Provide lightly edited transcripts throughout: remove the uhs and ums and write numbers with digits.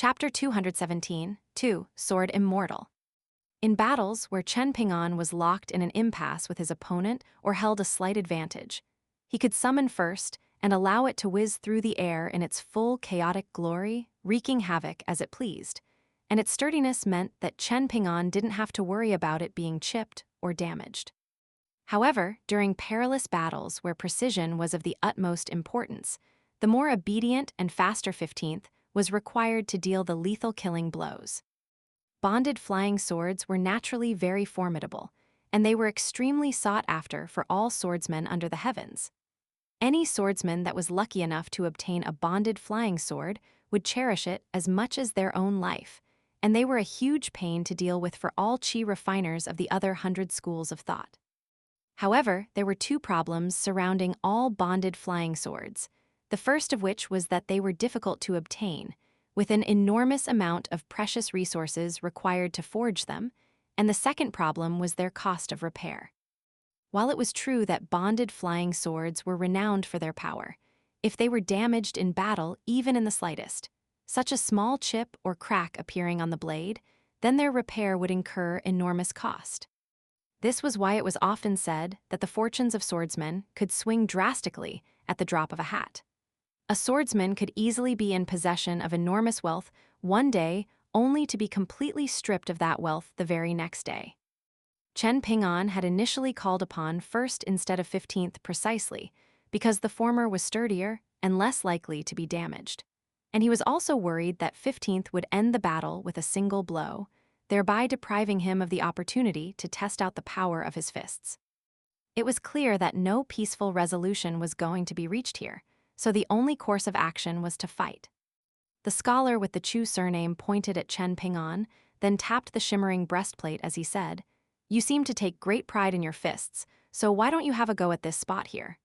Chapter 217, 2, Sword Immortal. In battles where Chen Ping'an was locked in an impasse with his opponent or held a slight advantage, he could summon first and allow it to whiz through the air in its full chaotic glory, wreaking havoc as it pleased, and its sturdiness meant that Chen Ping'an didn't have to worry about it being chipped or damaged. However, during perilous battles where precision was of the utmost importance, the more obedient and faster 15th was required to deal the lethal killing blows. Bonded flying swords were naturally very formidable, and they were extremely sought after for all swordsmen under the heavens. Any swordsman that was lucky enough to obtain a bonded flying sword would cherish it as much as their own life, and they were a huge pain to deal with for all chi refiners of the other 100 schools of thought. However, there were two problems surrounding all bonded flying swords, the first of which was that they were difficult to obtain, with an enormous amount of precious resources required to forge them, and the second problem was their cost of repair. While it was true that bonded flying swords were renowned for their power, if they were damaged in battle even in the slightest, such a small chip or crack appearing on the blade, then their repair would incur enormous cost. This was why it was often said that the fortunes of swordsmen could swing drastically at the drop of a hat. A swordsman could easily be in possession of enormous wealth one day, only to be completely stripped of that wealth the very next day. Chen Ping'an had initially called upon first instead of 15th precisely because the former was sturdier and less likely to be damaged. And he was also worried that 15th would end the battle with a single blow, thereby depriving him of the opportunity to test out the power of his fists. It was clear that no peaceful resolution was going to be reached here, so the only course of action was to fight. The scholar with the Chu surname pointed at Chen Ping'an, then tapped the shimmering breastplate as he said, "You seem to take great pride in your fists, so why don't you have a go at this spot here?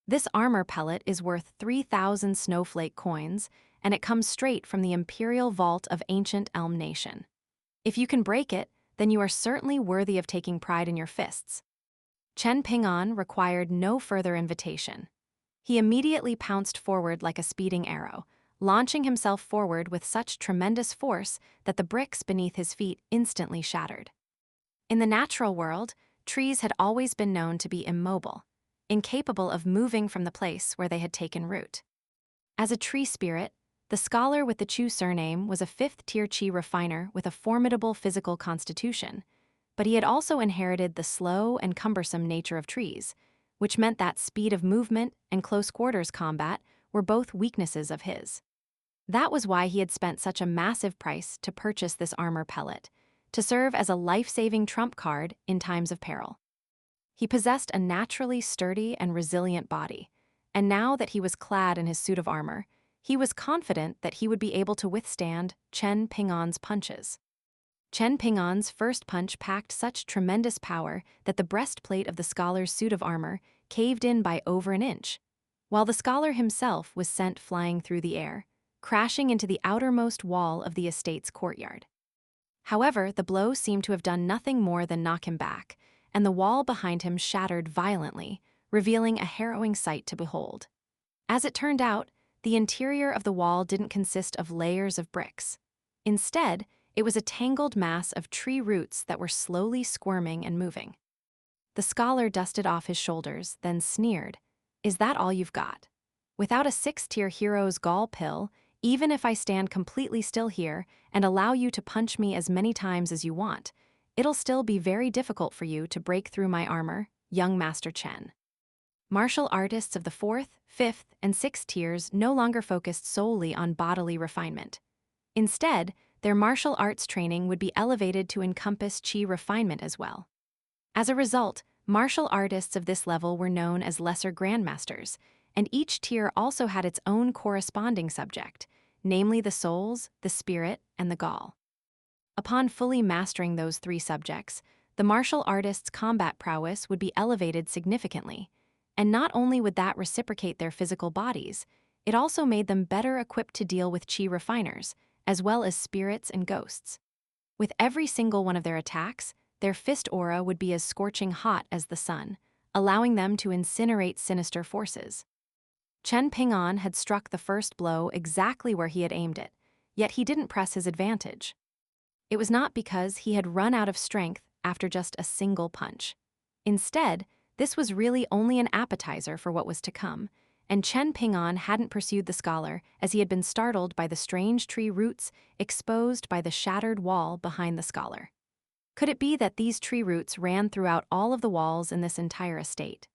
This armor pellet is worth 3,000 snowflake coins, and it comes straight from the imperial vault of ancient Elm Nation. If you can break it, then you are certainly worthy of taking pride in your fists." Chen Ping'an required no further invitation. He immediately pounced forward like a speeding arrow, launching himself forward with such tremendous force that the bricks beneath his feet instantly shattered. In the natural world, trees had always been known to be immobile, incapable of moving from the place where they had taken root. As a tree spirit, the scholar with the Chu surname was a 5th-tier chi refiner with a formidable physical constitution, but he had also inherited the slow and cumbersome nature of trees, which meant that speed of movement and close-quarters combat were both weaknesses of his. That was why he had spent such a massive price to purchase this armor pellet, to serve as a life-saving trump card in times of peril. He possessed a naturally sturdy and resilient body, and now that he was clad in his suit of armor, he was confident that he would be able to withstand Chen Ping'an's punches. Chen Ping'an's first punch packed such tremendous power that the breastplate of the scholar's suit of armor caved in by over an inch, while the scholar himself was sent flying through the air, crashing into the outermost wall of the estate's courtyard. However, the blow seemed to have done nothing more than knock him back, and the wall behind him shattered violently, revealing a harrowing sight to behold. As it turned out, the interior of the wall didn't consist of layers of bricks. Instead, it was a tangled mass of tree roots that were slowly squirming and moving. The scholar dusted off his shoulders, then sneered, "Is that all you've got? Without a 6th-tier hero's gall pill, even if I stand completely still here and allow you to punch me as many times as you want, it'll still be very difficult for you to break through my armor, young Master Chen." Martial artists of the 4th, 5th, and 6th tiers no longer focused solely on bodily refinement. Instead, their martial arts training would be elevated to encompass chi refinement as well. As a result, martial artists of this level were known as lesser grandmasters, and each tier also had its own corresponding subject, namely the souls, the spirit, and the gall. Upon fully mastering those 3 subjects, the martial artist's combat prowess would be elevated significantly, and not only would that reciprocate their physical bodies, it also made them better equipped to deal with chi refiners, as well as spirits and ghosts. With every single one of their attacks, their fist aura would be as scorching hot as the sun, allowing them to incinerate sinister forces. Chen Ping'an had struck the first blow exactly where he had aimed it, yet he didn't press his advantage. It was not because he had run out of strength after just a single punch. Instead, this was really only an appetizer for what was to come, and Chen Ping'an hadn't pursued the scholar as he had been startled by the strange tree roots exposed by the shattered wall behind the scholar. Could it be that these tree roots ran throughout all of the walls in this entire estate?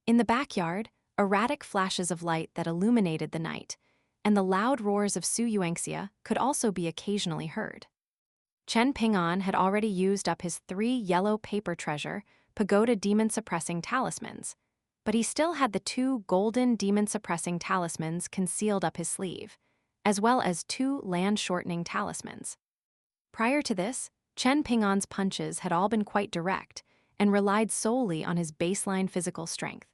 In the backyard, erratic flashes of light that illuminated the night, and the loud roars of Su Yuanxia could also be occasionally heard. Chen Ping'an had already used up his 3 yellow paper treasure pagoda demon-suppressing talismans, but he still had the 2 golden demon-suppressing talismans concealed up his sleeve, as well as 2 land-shortening talismans. Prior to this, Chen Ping'an's punches had all been quite direct and relied solely on his baseline physical strength.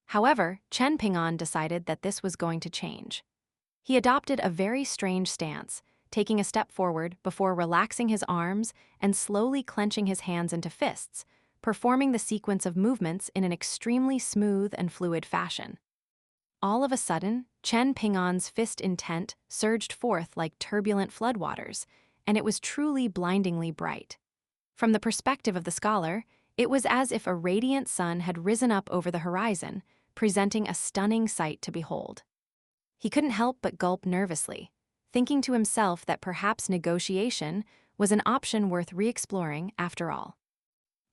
However, Chen Ping'an decided that this was going to change. He adopted a very strange stance, taking a step forward before relaxing his arms and slowly clenching his hands into fists, performing the sequence of movements in an extremely smooth and fluid fashion. All of a sudden, Chen Ping'an's fist intent surged forth like turbulent floodwaters, and it was truly blindingly bright. From the perspective of the scholar, it was as if a radiant sun had risen up over the horizon, presenting a stunning sight to behold. He couldn't help but gulp nervously, thinking to himself that perhaps negotiation was an option worth re-exploring after all.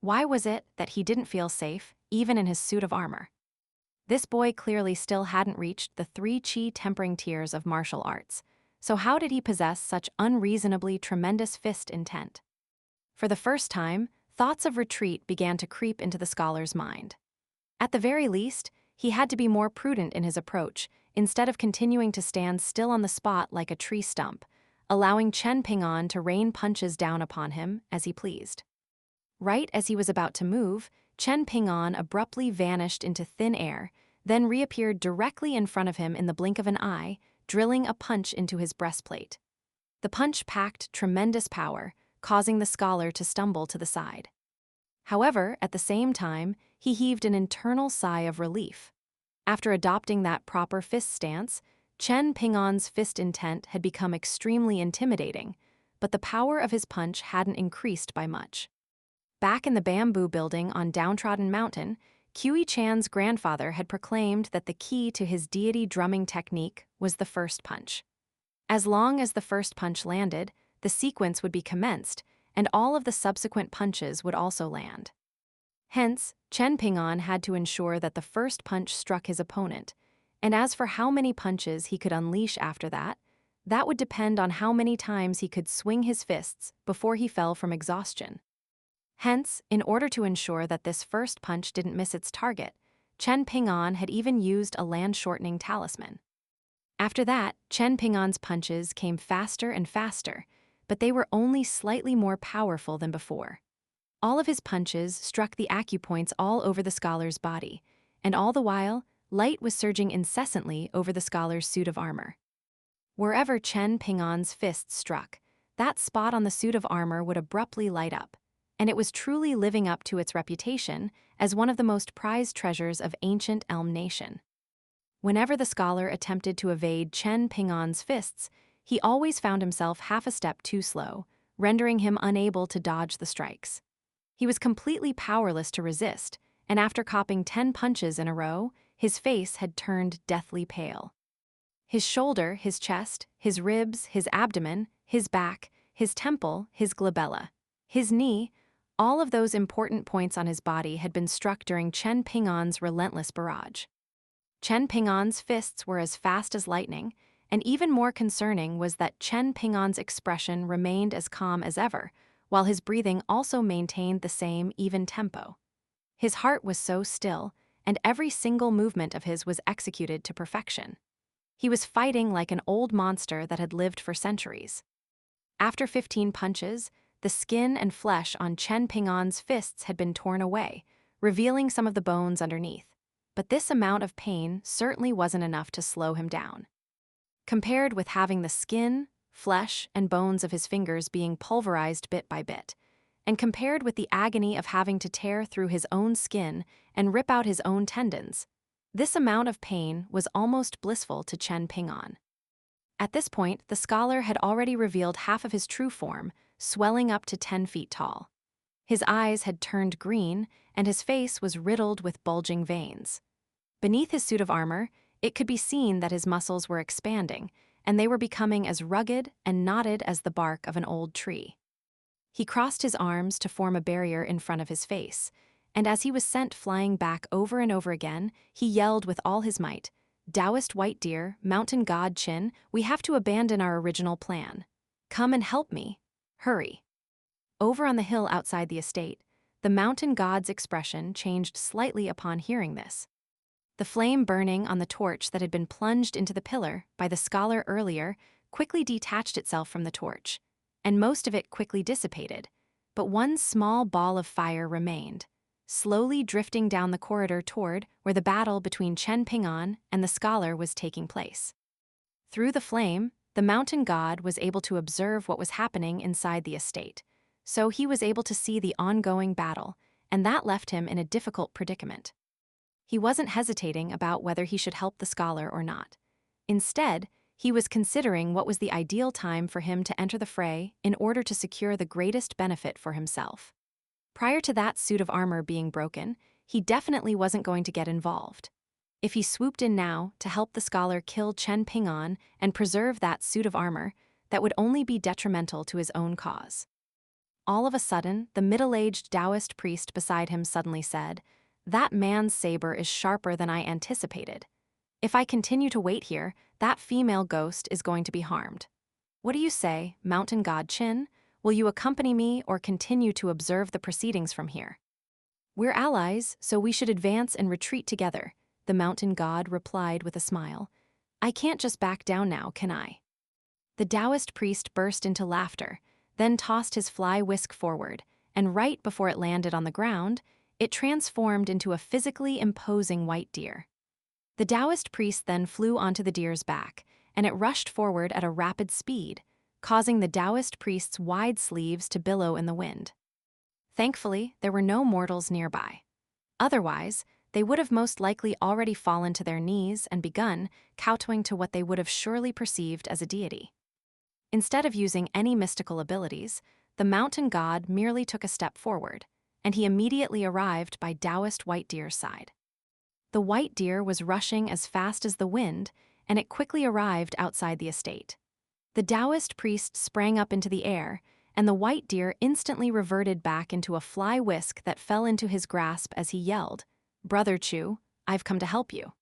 Why was it that he didn't feel safe, even in his suit of armor? This boy clearly still hadn't reached the 3 qi tempering tiers of martial arts, so how did he possess such unreasonably tremendous fist intent? For the first time, thoughts of retreat began to creep into the scholar's mind. At the very least, he had to be more prudent in his approach, instead of continuing to stand still on the spot like a tree stump, allowing Chen Ping'an to rain punches down upon him as he pleased. Right as he was about to move, Chen Ping'an abruptly vanished into thin air, then reappeared directly in front of him in the blink of an eye, drilling a punch into his breastplate. The punch packed tremendous power, causing the scholar to stumble to the side. However, at the same time, he heaved an internal sigh of relief. After adopting that proper fist stance, Chen Ping'an's fist intent had become extremely intimidating, but the power of his punch hadn't increased by much. Back in the bamboo building on Downtrodden Mountain, Qi Chan's grandfather had proclaimed that the key to his deity drumming technique was the first punch. As long as the first punch landed, the sequence would be commenced, and all of the subsequent punches would also land. Hence, Chen Ping'an had to ensure that the first punch struck his opponent, and as for how many punches he could unleash after that, that would depend on how many times he could swing his fists before he fell from exhaustion. Hence, in order to ensure that this first punch didn't miss its target, Chen Ping'an had even used a land-shortening talisman. After that, Chen Ping'an's punches came faster and faster, but they were only slightly more powerful than before. All of his punches struck the acupoints all over the scholar's body, and all the while, light was surging incessantly over the scholar's suit of armor. Wherever Chen Ping'an's fists struck, that spot on the suit of armor would abruptly light up, and it was truly living up to its reputation as one of the most prized treasures of ancient Elm Nation. Whenever the scholar attempted to evade Chen Ping'an's fists, he always found himself half a step too slow, rendering him unable to dodge the strikes. He was completely powerless to resist, and after copping 10 punches in a row, his face had turned deathly pale. His shoulder, his chest, his ribs, his abdomen, his back, his temple, his glabella, his knee, all of those important points on his body had been struck during Chen Ping'an's relentless barrage. Chen Ping'an's fists were as fast as lightning, and even more concerning was that Chen Ping'an's expression remained as calm as ever, while his breathing also maintained the same even tempo. His heart was so still, and every single movement of his was executed to perfection. He was fighting like an old monster that had lived for centuries. After 15 punches, the skin and flesh on Chen Ping'an's fists had been torn away, revealing some of the bones underneath. But this amount of pain certainly wasn't enough to slow him down. Compared with having the skin, flesh, and bones of his fingers being pulverized bit by bit, and compared with the agony of having to tear through his own skin and rip out his own tendons, this amount of pain was almost blissful to Chen Ping'an. At this point, the scholar had already revealed half of his true form, swelling up to 10 feet tall. His eyes had turned green, and his face was riddled with bulging veins. Beneath his suit of armor, it could be seen that his muscles were expanding, and they were becoming as rugged and knotted as the bark of an old tree. He crossed his arms to form a barrier in front of his face, and as he was sent flying back over and over again, he yelled with all his might, "Taoist white deer, mountain god Qin, we have to abandon our original plan. Come and help me. Hurry." Over on the hill outside the estate, the mountain god's expression changed slightly upon hearing this. The flame burning on the torch that had been plunged into the pillar by the scholar earlier quickly detached itself from the torch, and most of it quickly dissipated, but one small ball of fire remained, slowly drifting down the corridor toward where the battle between Chen Ping'an and the scholar was taking place. Through the flame, the mountain god was able to observe what was happening inside the estate, so he was able to see the ongoing battle, and that left him in a difficult predicament. He wasn't hesitating about whether he should help the scholar or not. Instead, he was considering what was the ideal time for him to enter the fray in order to secure the greatest benefit for himself. Prior to that suit of armor being broken, he definitely wasn't going to get involved. If he swooped in now to help the scholar kill Chen Ping'an and preserve that suit of armor, that would only be detrimental to his own cause. All of a sudden, the middle-aged Taoist priest beside him suddenly said, "That man's saber is sharper than I anticipated. If I continue to wait here, that female ghost is going to be harmed. What do you say, mountain god Qin? Will you accompany me or continue to observe the proceedings from here?" "We're allies, so we should advance and retreat together," the mountain god replied with a smile. "I can't just back down now, can I?" The Taoist priest burst into laughter, then tossed his fly whisk forward, and right before it landed on the ground, it transformed into a physically imposing white deer. The Taoist priest then flew onto the deer's back, and it rushed forward at a rapid speed, causing the Taoist priest's wide sleeves to billow in the wind. Thankfully, there were no mortals nearby. Otherwise, they would have most likely already fallen to their knees and begun kowtowing to what they would have surely perceived as a deity. Instead of using any mystical abilities, the mountain god merely took a step forward, and he immediately arrived by Taoist white deer's side. The white deer was rushing as fast as the wind, and it quickly arrived outside the estate. The Taoist priest sprang up into the air, and the white deer instantly reverted back into a fly whisk that fell into his grasp as he yelled, "Brother Chu, I've come to help you."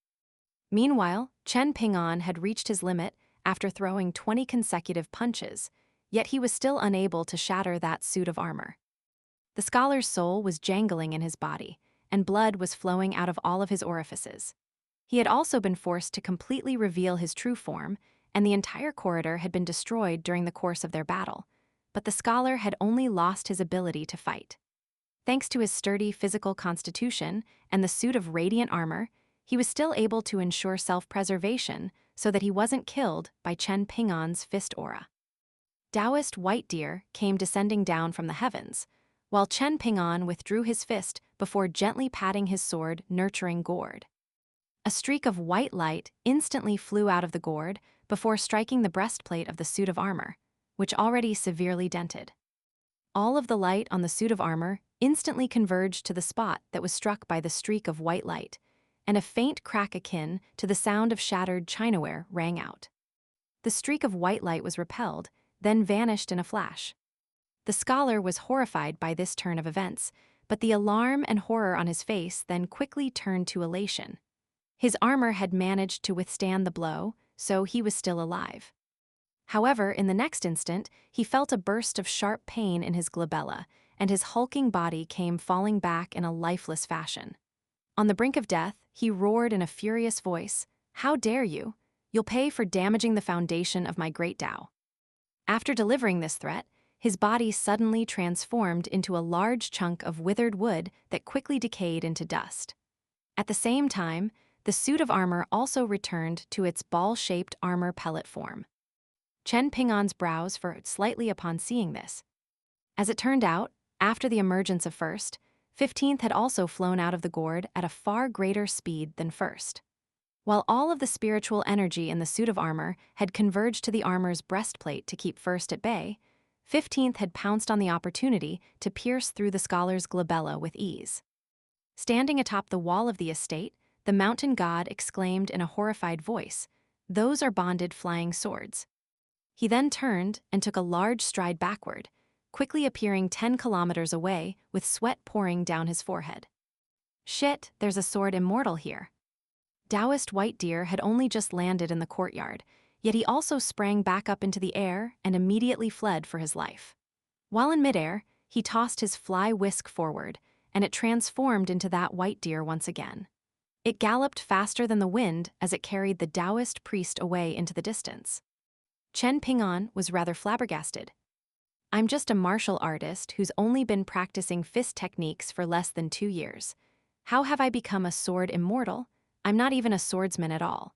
Meanwhile, Chen Ping'an had reached his limit after throwing 20 consecutive punches, yet he was still unable to shatter that suit of armor. The scholar's soul was jangling in his body, and blood was flowing out of all of his orifices. He had also been forced to completely reveal his true form, and the entire corridor had been destroyed during the course of their battle, but the scholar had only lost his ability to fight. Thanks to his sturdy physical constitution and the suit of radiant armor, he was still able to ensure self-preservation so that he wasn't killed by Chen Ping'an's fist aura. Taoist white deer came descending down from the heavens, while Chen Ping'an withdrew his fist before gently patting his sword, nurturing gourd. A streak of white light instantly flew out of the gourd before striking the breastplate of the suit of armor, which already severely dented. All of the light on the suit of armor instantly converged to the spot that was struck by the streak of white light, and a faint crack akin to the sound of shattered chinaware rang out. The streak of white light was repelled, then vanished in a flash. The scholar was horrified by this turn of events, but the alarm and horror on his face then quickly turned to elation. His armor had managed to withstand the blow, so he was still alive. However, in the next instant, he felt a burst of sharp pain in his glabella, and his hulking body came falling back in a lifeless fashion. On the brink of death, he roared in a furious voice, "How dare you? You'll pay for damaging the foundation of my great Tao." After delivering this threat, his body suddenly transformed into a large chunk of withered wood that quickly decayed into dust. At the same time, the suit of armor also returned to its ball-shaped armor pellet form. Chen Ping'an's brows furrowed slightly upon seeing this. As it turned out, after the emergence of First, 15th had also flown out of the gourd at a far greater speed than First. While all of the spiritual energy in the suit of armor had converged to the armor's breastplate to keep First at bay, 15th had pounced on the opportunity to pierce through the scholar's glabella with ease. Standing atop the wall of the estate, the mountain god exclaimed in a horrified voice, "Those are bonded flying swords." He then turned and took a large stride backward, quickly appearing 10 kilometers away with sweat pouring down his forehead. "Shit, there's a sword immortal here." Taoist White Deer had only just landed in the courtyard, yet he also sprang back up into the air and immediately fled for his life. While in midair, he tossed his fly whisk forward, and it transformed into that white deer once again. It galloped faster than the wind as it carried the Taoist priest away into the distance. Chen Ping'an was rather flabbergasted. "I'm just a martial artist who's only been practicing fist techniques for less than 2 years. How have I become a sword immortal? I'm not even a swordsman at all."